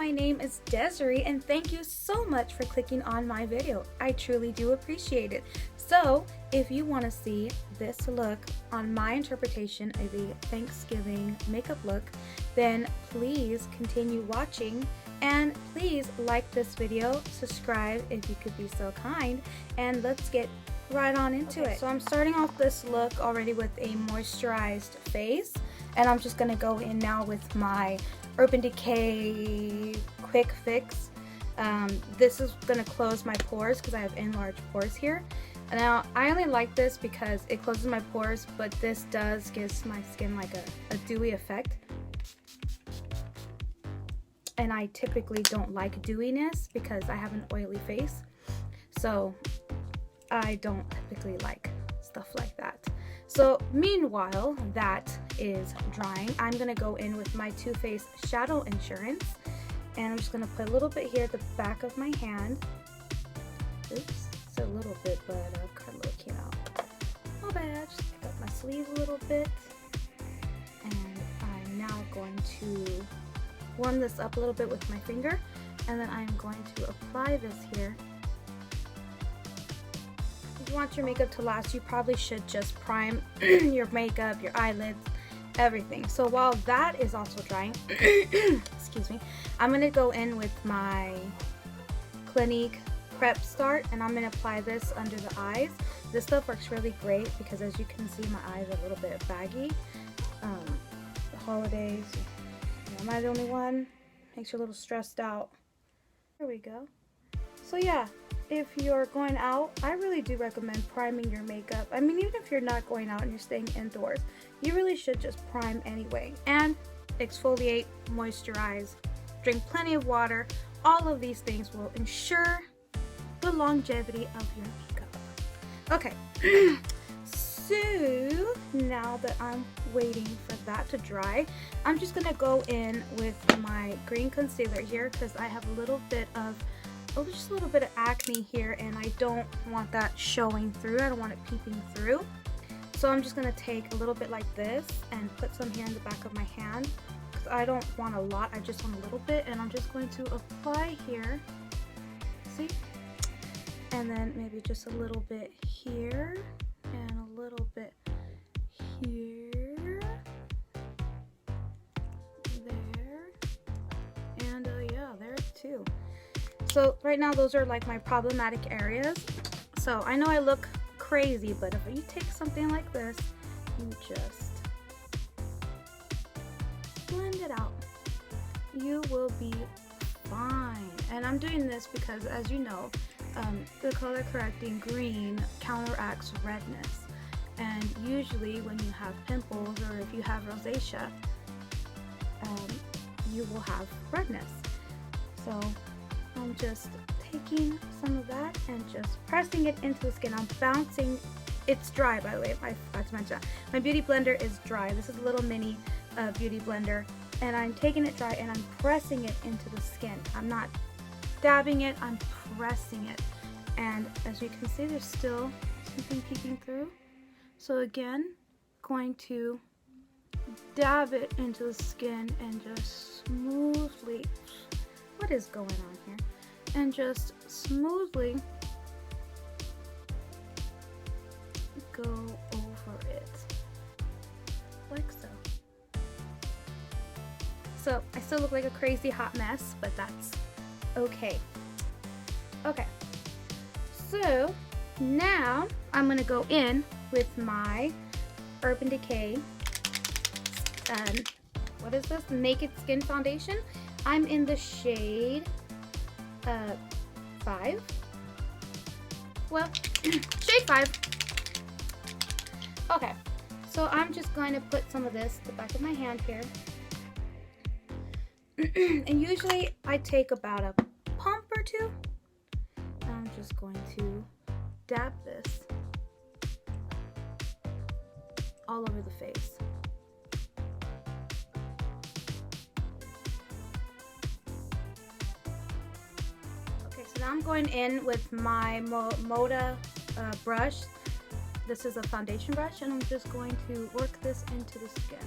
my name is Desiree, and thank you so much for clicking on my video. I truly do appreciate it. So, if you want to see this look on my interpretation of a Thanksgiving makeup look, then please continue watching, and please like this video, subscribe if you could be so kind, and let's get right on into it. So I'm starting off this look already with a moisturized face, and I'm just going to go in now with my Urban Decay Quick Fix. This is going to close my pores because I have enlarged pores here. Now, I only like this because it closes my pores, but this does give my skin like a dewy effect. And I typically don't like dewiness because I have an oily face. So I don't typically like stuff like that. So meanwhile that is drying, I'm going to go in with my Too Faced Shadow Insurance. And I'm just going to put a little bit here at the back of my hand. Oops. A little bit, but kind of came out. Not bad. Just pick up my sleeves a little bit, and I'm now going to warm this up a little bit with my finger, and then I'm going to apply this here. If you want your makeup to last, you probably should just prime your makeup, your eyelids, everything. So while that is also drying, excuse me, I'm going to go in with my Clinique Prep Start, and I'm going to apply this under the eyes. This stuff works really great because, as you can see, my eyes are a little bit baggy. The holidays, am I the only one? Makes you a little stressed out. There we go. So yeah, if you're going out, I really do recommend priming your makeup. I mean, even if you're not going out and you're staying indoors, you really should just prime anyway. And exfoliate, moisturize, drink plenty of water. All of these things will ensure the longevity of your makeup. Okay, so now that I'm waiting for that to dry, I'm just gonna go in with my green concealer here because I have a little bit of, just a little bit of acne here, and I don't want that showing through. I don't want it peeping through. So I'm just gonna take a little bit like this and put some here in the back of my hand because I don't want a lot. I just want a little bit, and I'm just going to apply here. See? And then maybe just a little bit here and a little bit here, there, and yeah, there too. So right now those are like my problematic areas. So I know I look crazy, but if you take something like this, you just blend it out, you will be fine. And I'm doing this because, as you know, the color correcting green counteracts redness, and usually when you have pimples or if you have rosacea, you will have redness. So I'm just taking some of that and just pressing it into the skin. I'm bouncing. It's dry, by the way, I forgot to mention that. My beauty blender is dry. This is a little mini beauty blender, and I'm taking it dry and I'm pressing it into the skin. I'm not dabbing it, I'm pressing it. And as you can see, there's still something peeking through. So again, going to dab it into the skin and just smoothly, what is going on here? And just smoothly go over it, like so. So I still look like a crazy hot mess, but that's okay. Okay, so now I'm gonna go in with my Urban Decay, what is this? Naked Skin Foundation. I'm in the shade 5. Well, shade 5. Okay, so I'm just going to put some of this at the back of my hand here. And usually I take about a pump or two. I'm just going to dab this all over the face. Okay, so now I'm going in with my Moda brush. This is a foundation brush, and I'm just going to work this into the skin.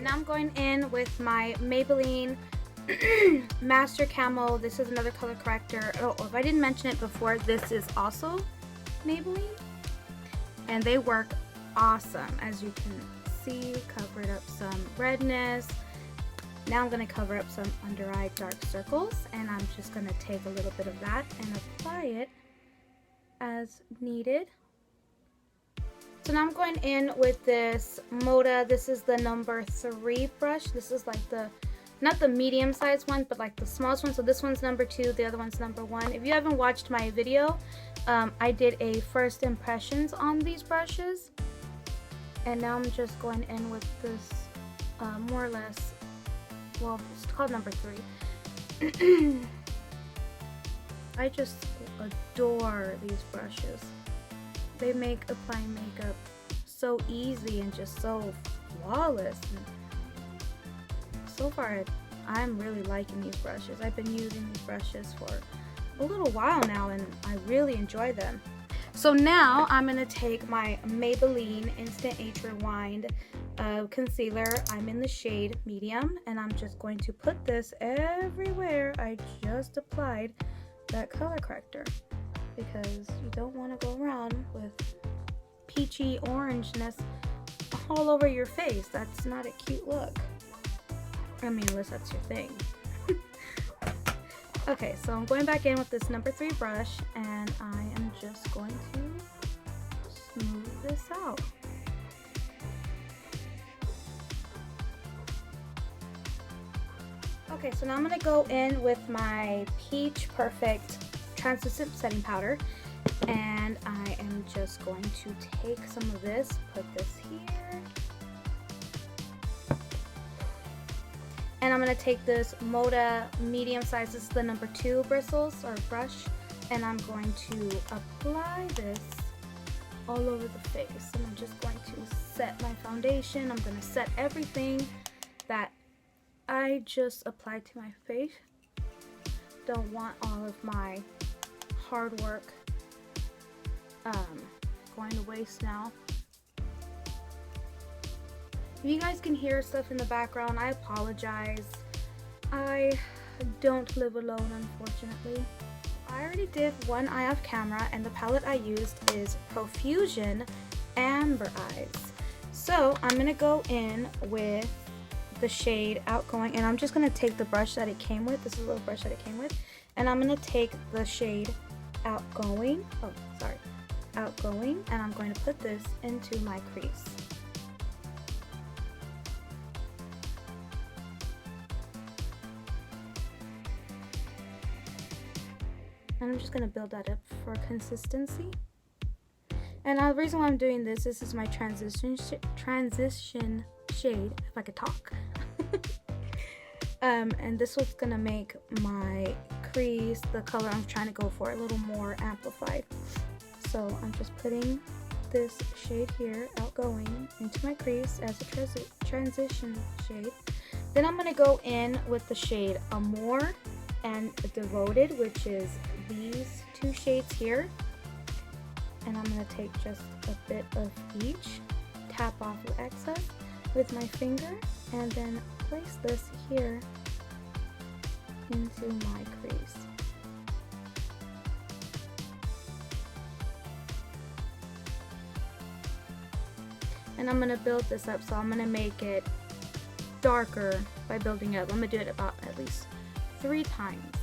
now I'm going in with my Maybelline Master Camo. This is another color corrector. Oh, if I didn't mention it before, this is also Maybelline. And they work awesome. As you can see, covered up some redness. Now I'm going to cover up some under eye dark circles, and I'm just going to take a little bit of that and apply it as needed. So now I'm going in with this Moda. This is the number 3 brush. This is like the, not the medium sized one, but like the smallest one. So this one's number 2, the other one's number 1. If you haven't watched my video, I did a first impressions on these brushes. And now I'm just going in with this more or less, well, it's called number 3. I just adore these brushes. They make applying makeup so easy and just so flawless. And so far, I'm really liking these brushes. I've been using these brushes for a little while now, and I really enjoy them. So now I'm going to take my Maybelline Instant Age Rewind concealer. I'm in the shade medium, and I'm just going to put this everywhere I just applied that color corrector, because you don't want to go around with peachy orangeness all over your face. That's not a cute look. I mean, unless that's your thing. Okay, so I'm going back in with this number 3 brush, and I am just going to smooth this out. Okay, so now I'm going to go in with my Peach Perfect translucent setting powder, and I am just going to take some of this, put this here, and I'm going to take this Moda medium size, this is the number 2 bristles or brush, and I'm going to apply this all over the face. And I'm just going to set my foundation. I'm going to set everything that I just applied to my face. Don't want all of my hard work going to waste now. If you guys can hear stuff in the background, I apologize. I don't live alone, unfortunately. I already did one eye off camera, and the palette I used is Profusion Amber Eyes. So I'm gonna go in with the shade Outgoing, and I'm just gonna take the brush that it came with. This is a little brush that it came with, and I'm gonna take the shade Outgoing. Outgoing, and I'm going to put this into my crease. And I'm just going to build that up for consistency. And the reason why I'm doing this is my transition shade, if I could talk. And this was going to make my crease, the color I'm trying to go for, a little more amplified. So I'm just putting this shade here, Outgoing, into my crease as a transition shade. Then I'm going to go in with the shade Amore and Devoted, which is these 2 shades here. And I'm going to take just a bit of each, tap off the excess with my finger, and then place this here into my crease. And I'm going to build this up, so I'm going to make it darker by building it up. I'm going to do it about at least 3 times.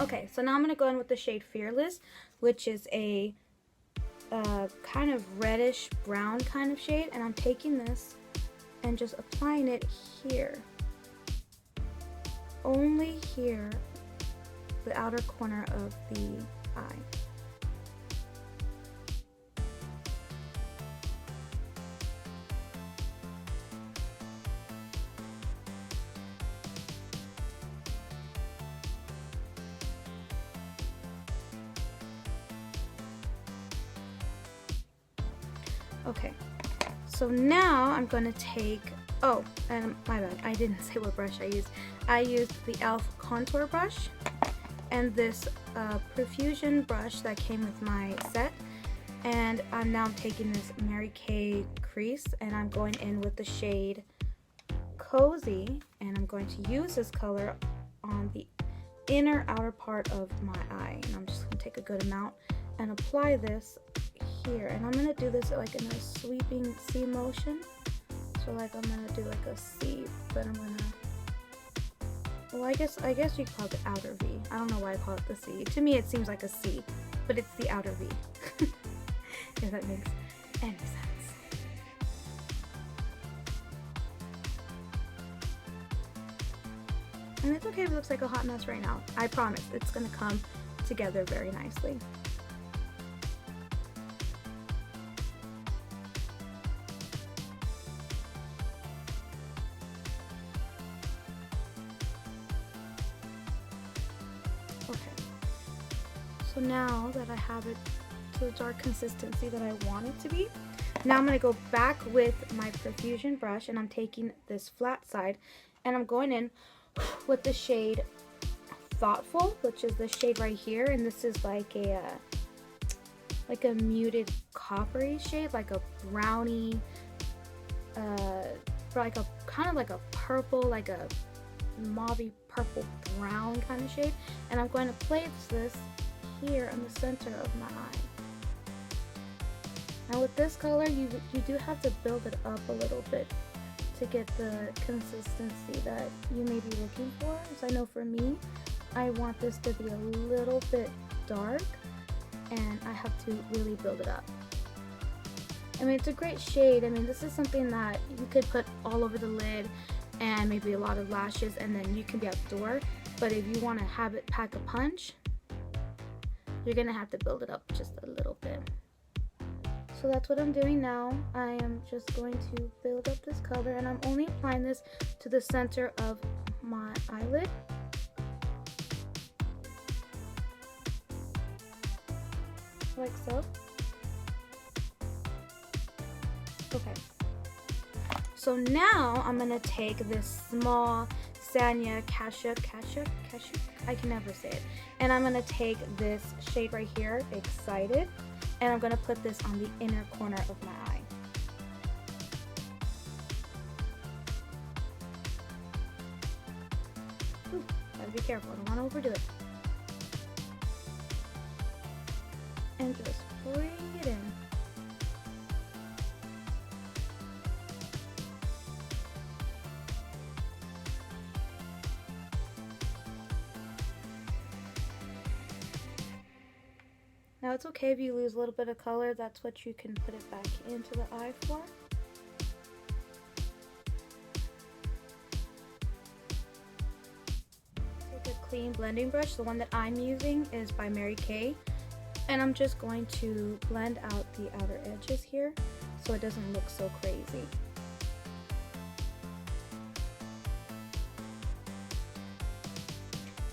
Okay, so now I'm going to go in with the shade Fearless, which is a kind of reddish brown kind of shade, and I'm taking this and just applying it here. Only here, the outer corner of the eye. Okay, so now I'm going to take, oh, and my bad, I didn't say what brush I used. I used the e.l.f. contour brush and this Profusion brush that came with my set. And I'm taking this Mary Kay crease and I'm going in with the shade Cozy, and I'm going to use this color on the inner outer part of my eye. And I'm just going to take a good amount and apply this here. And I'm going to do this like in a sweeping C motion. So like I'm going to do like a C, but I'm going to, well, I guess you call it outer V. I don't know why I call it the C. To me it seems like a C, but it's the outer V. If that makes any sense. And it's okay if it looks like a hot mess right now. I promise it's gonna come together very nicely. Okay. So now that I have it to the dark consistency that I want it to be, now I'm going to go back with my Profusion brush, and I'm taking this flat side and I'm going in with the shade Thoughtful, which is this shade right here, and this is like a muted coppery shade, like a brownie, like a kind of like a purple, like a mauvey purple brown kind of shade, and I'm going to place this here in the center of my eye. Now with this color, you do have to build it up a little bit to get the consistency that you may be looking for. So I know for me, I want this to be a little bit dark, and I have to really build it up. I mean, it's a great shade. I mean, this is something that you could put all over the lid and maybe a lot of lashes, and then you can be outdoor. But if you want to have it pack a punch, you're gonna have to build it up just a little bit. So that's what I'm doing now. I am just going to build up this color, and I'm only applying this to the center of my eyelid. Like so. Okay. So now I'm gonna take this small Sanya Kashuk, I can never say it. And I'm gonna take this shade right here, Excited, and I'm gonna put this on the inner corner of my eye. Ooh, gotta be careful, I don't wanna overdo it. And just bring it in. Now it's okay if you lose a little bit of color, that's what you can put it back into the eye for. Take a clean blending brush. The one that I'm using is by Mary Kay. And I'm just going to blend out the outer edges here so it doesn't look so crazy.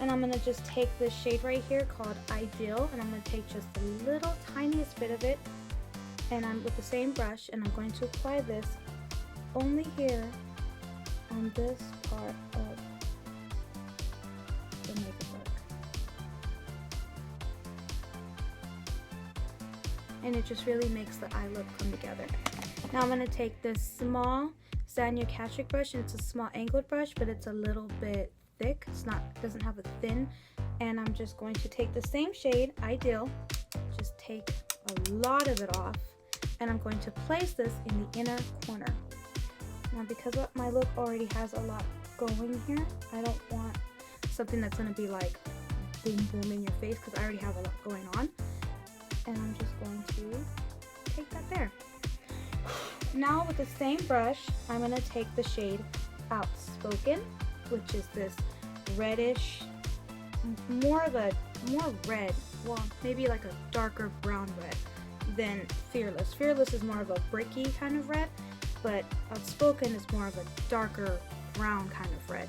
And I'm going to just take this shade right here called Ideal, and I'm going to take just the little tiniest bit of it, and I'm with the same brush, and I'm going to apply this only here on this part of the makeup look. And it just really makes the eye look come together. Now I'm going to take this small Sanya Kashuk brush, and it's a small angled brush, but it's a little bit thick. Doesn't have a thin, and I'm just going to take the same shade, Ideal, just take a lot of it off, and I'm going to place this in the inner corner. Now because my look already has a lot going here, I don't want something that's going to be like boom boom in your face, because I already have a lot going on, and I'm just going to take that there. Now with the same brush, I'm going to take the shade Outspoken, which is this reddish, more red, well, maybe like a darker brown red than Fearless. Fearless is more of a bricky kind of red, but Outspoken is more of a darker brown kind of red.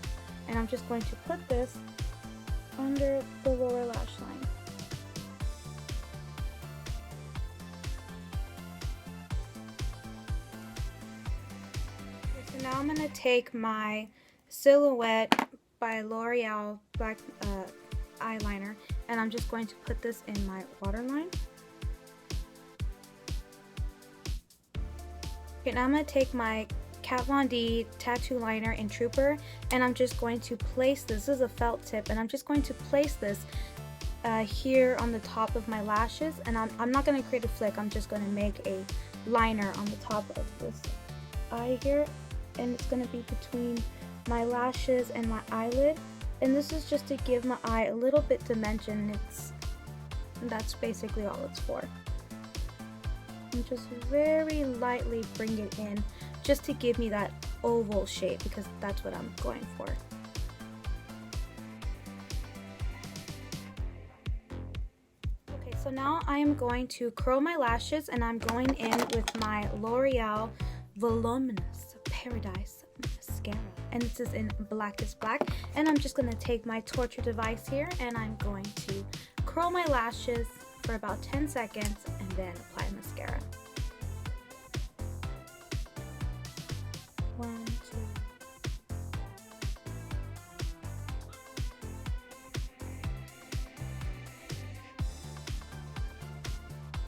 And I'm just going to put this under the lower lash line. So now I'm going to take my Silhouette by L'Oreal black eyeliner, and I'm just going to put this in my waterline. Okay, now I'm going to take my Kat Von D tattoo liner in Trooper, and I'm just going to place this. This is a felt tip, and I'm just going to place this here on the top of my lashes, and I'm not going to create a flick. I'm just going to make a liner on the top of this eye here, and it's going to be between my lashes and my eyelid, and this is just to give my eye a little bit dimension. That's basically all it's for. And just very lightly bring it in just to give me that oval shape, because that's what I'm going for. Okay, so now I am going to curl my lashes, and I'm going in with my L'Oreal Voluminous Paradise Mascara, and this is in Blackest Black, and I'm just going to take my torture device here, and I'm going to curl my lashes for about 10 seconds and then apply mascara. 1, 2.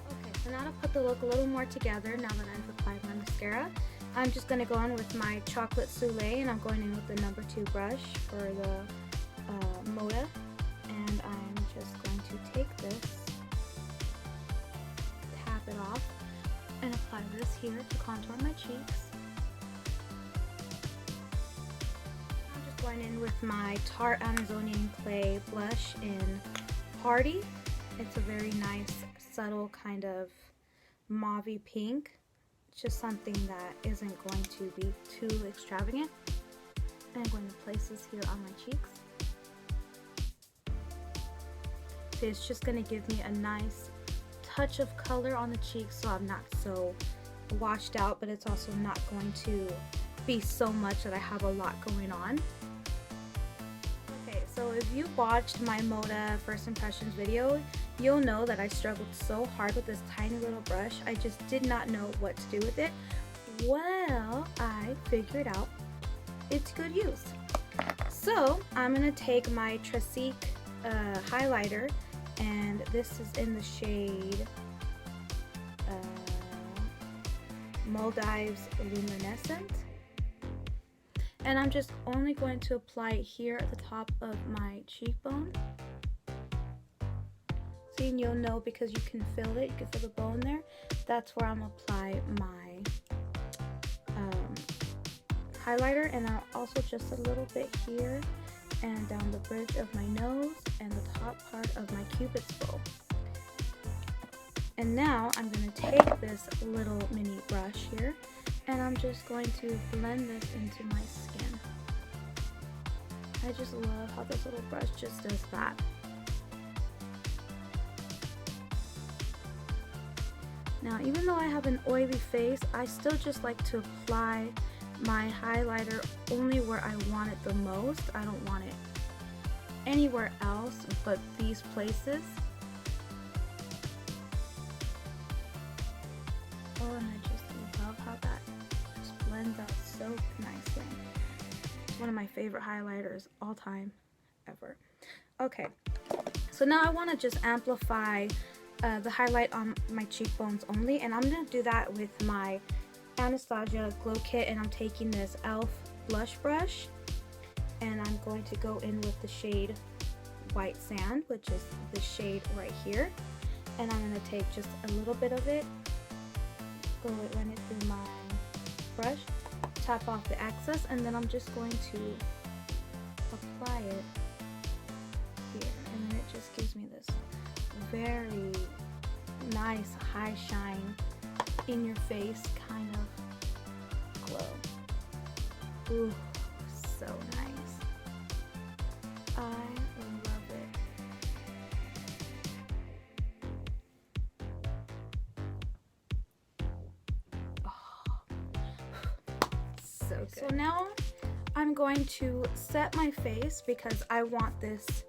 Okay, so now to put the look a little more together, now that I've applied my mascara, I'm just going to go in with my Chocolate Soleil, and I'm going in with the number 2 brush for the Moda, and I'm just going to take this, tap it off, and apply this here to contour my cheeks. I'm just going in with my Tarte Amazonian Clay blush in Party. It's a very nice, subtle kind of mauvey pink. It's just something that isn't going to be too extravagant. And I'm going to place this here on my cheeks. So it's just going to give me a nice touch of color on the cheeks, so I'm not so washed out, but it's also not going to be so much that I have a lot going on. Okay, so if you watched my Moda first impressions video, you'll know that I struggled so hard with this tiny little brush. I just did not know what to do with it. Well, I figured out it's good use. So I'm going to take my Tressic highlighter, and this is in the shade Maldives Luminescent, and I'm just only going to apply it here at the top of my cheekbone. See, and you'll know because you can feel it, you can feel the bone there. That's where I'm going to apply my highlighter, and I'll also just a little bit here and down the bridge of my nose and the top part of my Cupid's bow. And now I'm going to take this little mini brush here, and I'm just going to blend this into my skin. I just love how this little brush just does that. Now, even though I have an oily face, I still just like to apply my highlighter only where I want it the most. I don't want it anywhere else but these places. Oh, and I just love how that just blends out so nicely. It's one of my favorite highlighters all time, ever. Okay, so now I want to just amplify the highlight on my cheekbones only, and I'm going to do that with my Anastasia Glow Kit, and I'm taking this e.l.f. blush brush, and I'm going to go in with the shade White Sand, which is the shade right here, and I'm going to take just a little bit of it, run it through my brush, tap off the excess, and then I'm just going to apply it here, and then it just gives me this very nice high shine in your face kind of glow. Ooh, so nice. I love it. Oh, so good. So now I'm going to set my face because I want this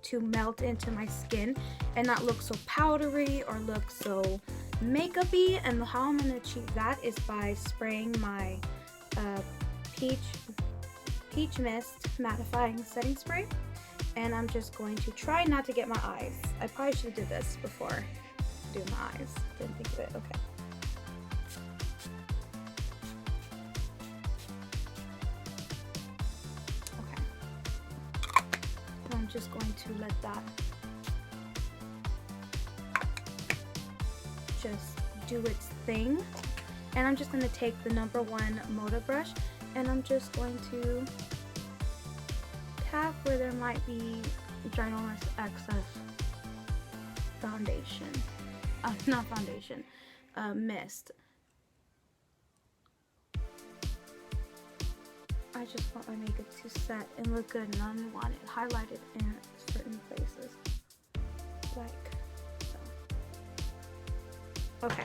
to melt into my skin and not look so powdery or look so makeup-y, and how I'm going to achieve that is by spraying my Peach Mist mattifying setting spray, and I'm just going to try not to get my eyes. I probably should have did this before doing my eyes. Didn't think of it. Okay. just going to let that just do its thing. And I'm just going to take the number 1 Moda brush and I'm just going to tap where there might be ginormous excess foundation. Not foundation, mist. I just want my makeup to set and look good, and I want it highlighted in certain places, like so. Okay,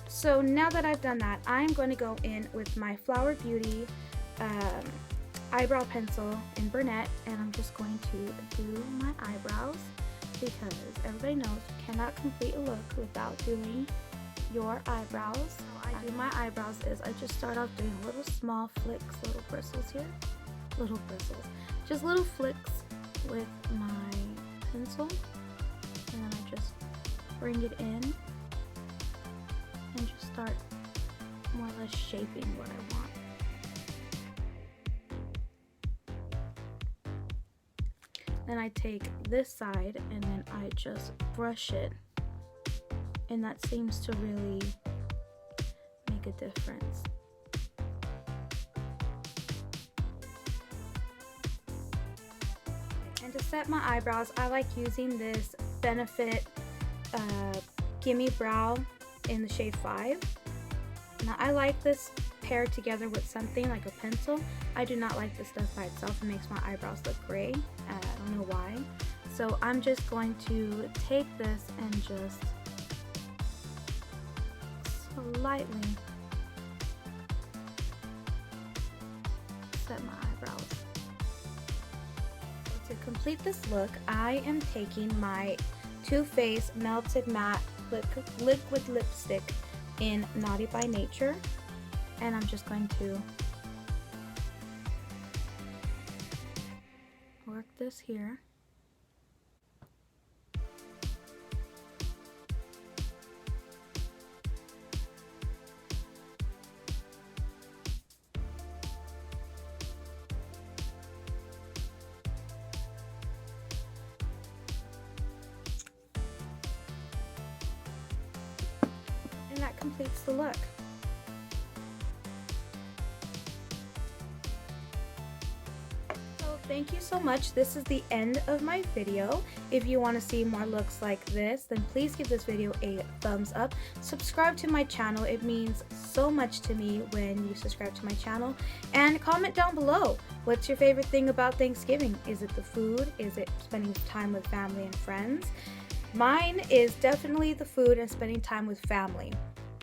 so now that I've done that, I'm going to go in with my Flower Beauty eyebrow pencil in Burnette, and I'm just going to do my eyebrows, because everybody knows you cannot complete a look without doing your eyebrows. How I do my eyebrows is I just start off doing little small flicks, little bristles here, little bristles, just little flicks with my pencil, and then I just bring it in and just start more or less shaping what I want. Then I take this side and then I just brush it, and that seems to really make a difference. And to set my eyebrows, I like using this Benefit Gimme Brow in the shade 5. Now I like this paired together with something like a pencil. I do not like this stuff by itself. It makes my eyebrows look gray. I don't know why. So I'm just going to take this and just slightly set my eyebrows. To complete this look, I am taking my Too Faced Melted Matte Liquid Lipstick in Naughty by Nature, and I'm just going to work this here. And that completes the look. Thank you so much. This is the end of my video. If you want to see more looks like this, then please give this video a thumbs up. Subscribe to my channel. It means so much to me when you subscribe to my channel. And comment down below. What's your favorite thing about Thanksgiving? Is it the food? Is it spending time with family and friends? Mine is definitely the food and spending time with family.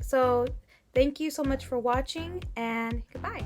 So thank you so much for watching, and goodbye.